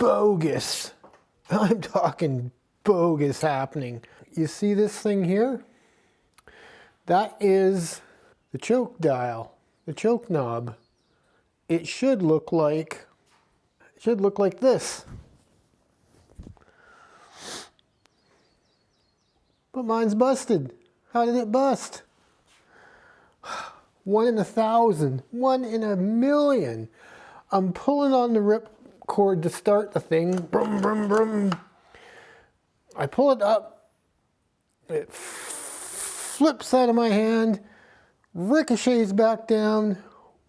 bogus. I'm talking bogus happening. You see this thing here? That is the choke dial, the choke knob. It should look like this. But mine's busted. How did it bust? 1 in 1,000, 1 in 1,000,000. I'm pulling on the rip cord to start the thing. Brum, brum, brum. I pull it up. It flips out of my hand, ricochets back down,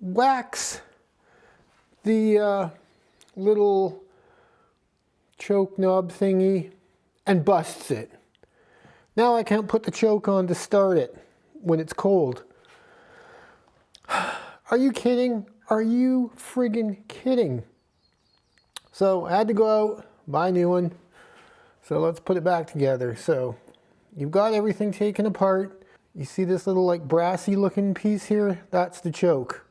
whacks the little choke knob thingy, and busts it. Now I can't put the choke on to start it when it's cold. Are you kidding? Are you friggin' kidding? So I had to go out, buy a new one. So let's put it back together. So you've got everything taken apart. You see this little like brassy looking piece here? That's the choke.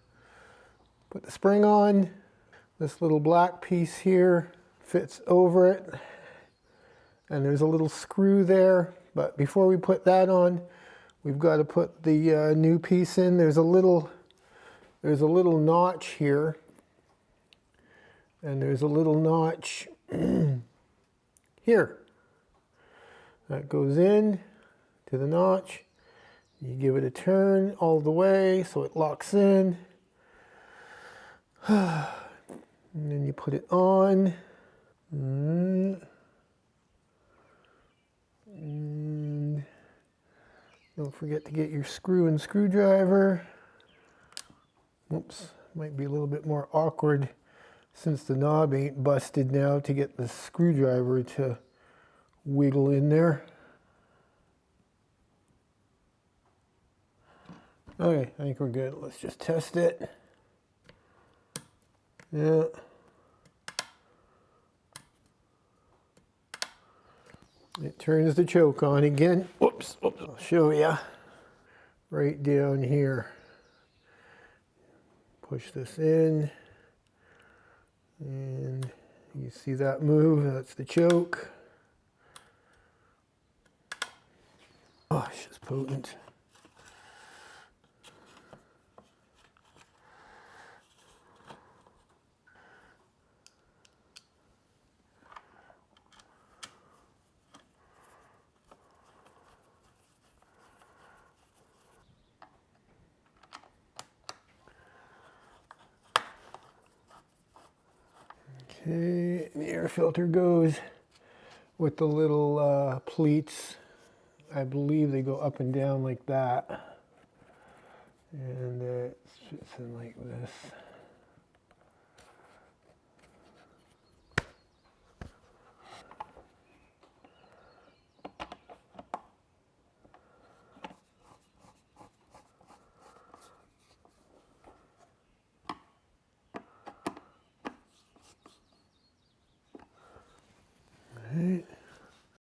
Put the spring on. This little black piece here fits over it. And there's a little screw there. But before we put that on, we've got to put the new piece in. There's a little notch here. And there's a little notch here. That goes in to the notch. You give it a turn all the way so it locks in. And then you put it on. And don't forget to get your screw and screwdriver. Oops, might be a little bit more awkward since the knob ain't busted now to get the screwdriver to wiggle in there. Okay, I think we're good. Let's just test it. Yeah. It turns the choke on again. Whoops, whoops. I'll show you. Right down here. Push this in. And you see that move? That's the choke. Oh, it's just potent. Okay, the air filter goes with the little pleats. I believe they go up and down like that. And it fits in like this.